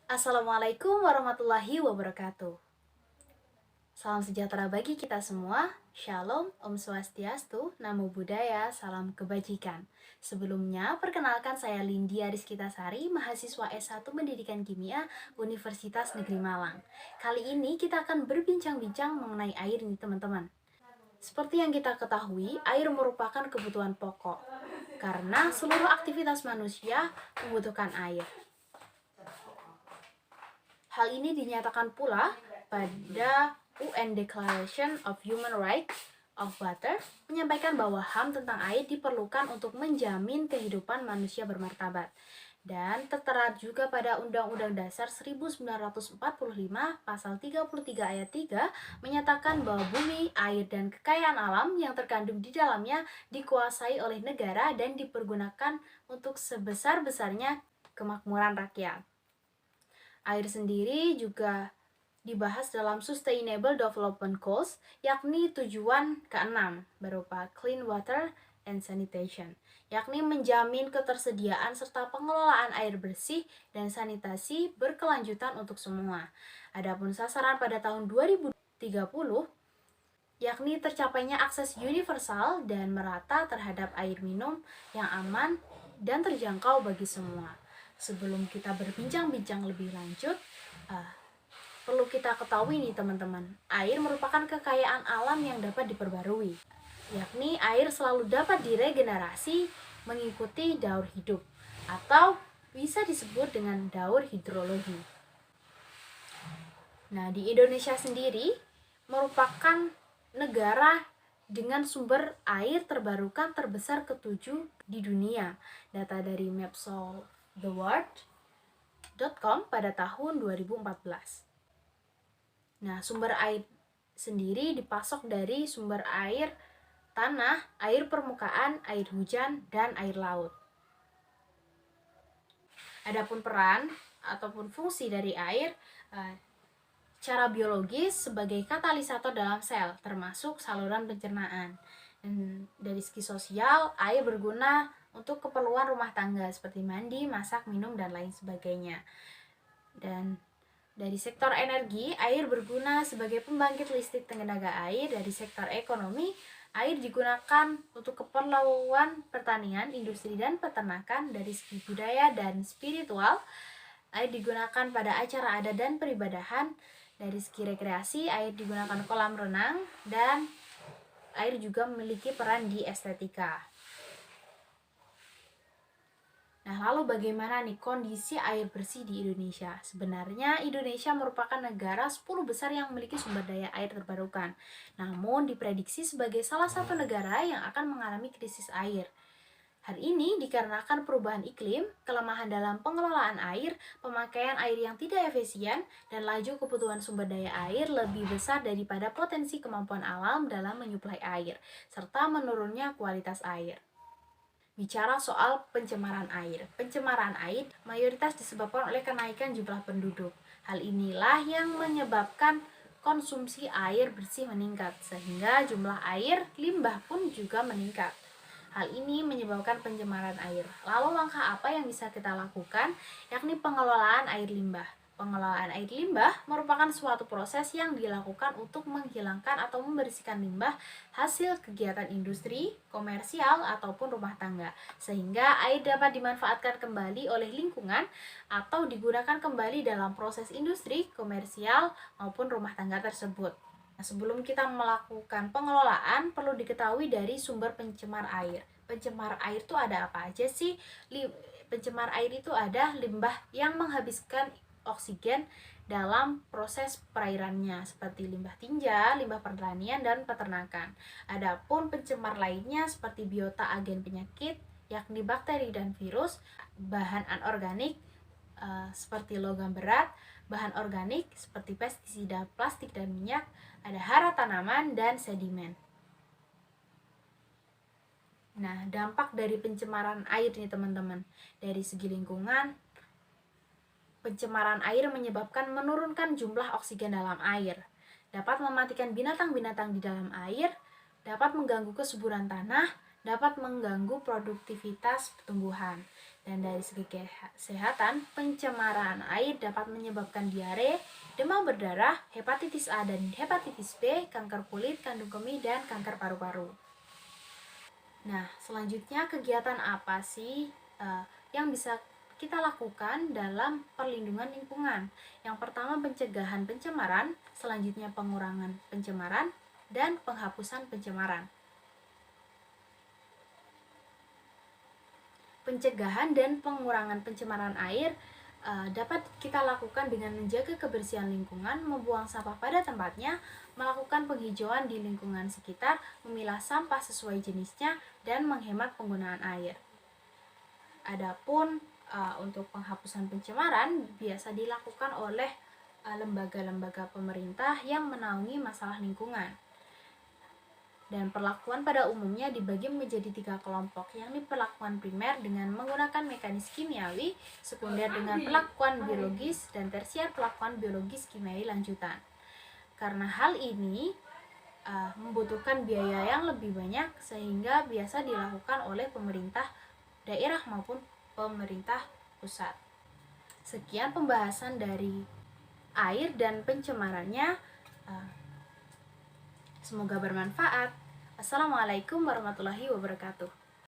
Assalamualaikum warahmatullahi wabarakatuh. Salam sejahtera bagi kita semua. Shalom, Om Swastiastu, Namo Buddhaya, salam kebajikan. Sebelumnya, perkenalkan saya Lindia Rizkitasari, mahasiswa S1 Pendidikan Kimia Universitas Negeri Malang. Kali ini kita akan berbincang-bincang mengenai air nih teman-teman. Seperti yang kita ketahui, air merupakan kebutuhan pokok karena seluruh aktivitas manusia membutuhkan air. Hal ini dinyatakan pula pada UN Declaration of Human Rights of Water, menyampaikan bahwa HAM tentang air diperlukan untuk menjamin kehidupan manusia bermartabat. Dan tertera juga pada Undang-Undang Dasar 1945 pasal 33 ayat 3 menyatakan bahwa bumi, air, dan kekayaan alam yang terkandung di dalamnya dikuasai oleh negara dan dipergunakan untuk sebesar-besarnya kemakmuran rakyat. Air sendiri juga dibahas dalam Sustainable Development Goals, yakni tujuan ke-6 berupa Clean Water and Sanitation, yakni menjamin ketersediaan serta pengelolaan air bersih dan sanitasi berkelanjutan untuk semua. Adapun sasaran pada tahun 2030 yakni tercapainya akses universal dan merata terhadap air minum yang aman dan terjangkau bagi semua. Sebelum kita berbincang-bincang lebih lanjut, perlu kita ketahui nih teman-teman, air merupakan kekayaan alam yang dapat diperbarui, yakni air selalu dapat diregenerasi mengikuti daur hidup atau bisa disebut dengan daur hidrologi. Nah, di Indonesia sendiri merupakan negara dengan sumber air terbarukan terbesar ke-7 di dunia. Data dari mapsoftheworld.com pada tahun 2014. Nah, sumber air sendiri dipasok dari sumber air tanah, air permukaan, air hujan, dan air laut. Adapun peran ataupun fungsi dari air secara biologis sebagai katalisator dalam sel, termasuk saluran pencernaan. Dan dari segi sosial, air berguna untuk keperluan rumah tangga seperti mandi, masak, minum, dan lain sebagainya. Dan dari sektor energi, air berguna sebagai pembangkit listrik tenaga air. Dari sektor ekonomi, air digunakan untuk keperluan pertanian, industri, dan peternakan. Dari segi budaya dan spiritual, air digunakan pada acara adat dan peribadahan. Dari segi rekreasi, air digunakan kolam renang, dan air juga memiliki peran di estetika. Nah, lalu bagaimana nih kondisi air bersih di Indonesia? Sebenarnya Indonesia merupakan negara 10 besar yang memiliki sumber daya air terbarukan. Namun diprediksi sebagai salah satu negara yang akan mengalami krisis air. Hal ini dikarenakan perubahan iklim, kelemahan dalam pengelolaan air, pemakaian air yang tidak efisien, dan laju kebutuhan sumber daya air lebih besar daripada potensi kemampuan alam dalam menyuplai air, serta menurunnya kualitas air. Bicara soal pencemaran air. Pencemaran air mayoritas disebabkan oleh kenaikan jumlah penduduk. Hal inilah yang menyebabkan konsumsi air bersih meningkat, sehingga jumlah air limbah pun juga meningkat. Hal ini menyebabkan pencemaran air. Lalu langkah apa yang bisa kita lakukan? Yakni pengelolaan air limbah. Pengelolaan air limbah merupakan suatu proses yang dilakukan untuk menghilangkan atau membersihkan limbah hasil kegiatan industri, komersial, ataupun rumah tangga, sehingga air dapat dimanfaatkan kembali oleh lingkungan atau digunakan kembali dalam proses industri, komersial, maupun rumah tangga tersebut. Nah, sebelum kita melakukan pengelolaan, perlu diketahui dari sumber pencemar air. Pencemar air itu ada apa aja sih? Pencemar air itu ada limbah yang menghabiskan oksigen dalam proses perairannya, seperti limbah tinja, limbah pertanian, dan peternakan. Adapun pencemar lainnya seperti biota agen penyakit, yakni bakteri dan virus, bahan anorganik seperti logam berat, bahan organik seperti pestisida, plastik, dan minyak, ada hara tanaman, dan sedimen. Nah, dampak dari pencemaran air nih teman-teman. Dari segi lingkungan, pencemaran air menyebabkan menurunkan jumlah oksigen dalam air, dapat mematikan binatang-binatang di dalam air, dapat mengganggu kesuburan tanah, dapat mengganggu produktivitas tumbuhan. Dan dari segi kesehatan, pencemaran air dapat menyebabkan diare, demam berdarah, hepatitis A dan hepatitis B, kanker kulit, kandung kemih, dan kanker paru-paru. Nah, selanjutnya kegiatan apa sih yang bisa kita lakukan dalam perlindungan lingkungan? Yang pertama, pencegahan pencemaran, selanjutnya pengurangan pencemaran, dan penghapusan pencemaran. Pencegahan dan pengurangan pencemaran air dapat kita lakukan dengan menjaga kebersihan lingkungan, membuang sampah pada tempatnya, melakukan penghijauan di lingkungan sekitar, memilah sampah sesuai jenisnya, dan menghemat penggunaan air. Adapun untuk penghapusan pencemaran biasa dilakukan oleh lembaga-lembaga pemerintah yang menaungi masalah lingkungan. Dan perlakuan pada umumnya dibagi menjadi 3 kelompok, yakni perlakuan primer dengan menggunakan mekanis kimiawi, sekunder dengan perlakuan biologis, dan tersier perlakuan biologis kimiawi lanjutan. Karena hal ini membutuhkan biaya yang lebih banyak, sehingga biasa dilakukan oleh pemerintah daerah maupun pemerintah pusat. Sekian pembahasan dari air dan pencemarannya. Semoga bermanfaat. Assalamualaikum warahmatullahi wabarakatuh.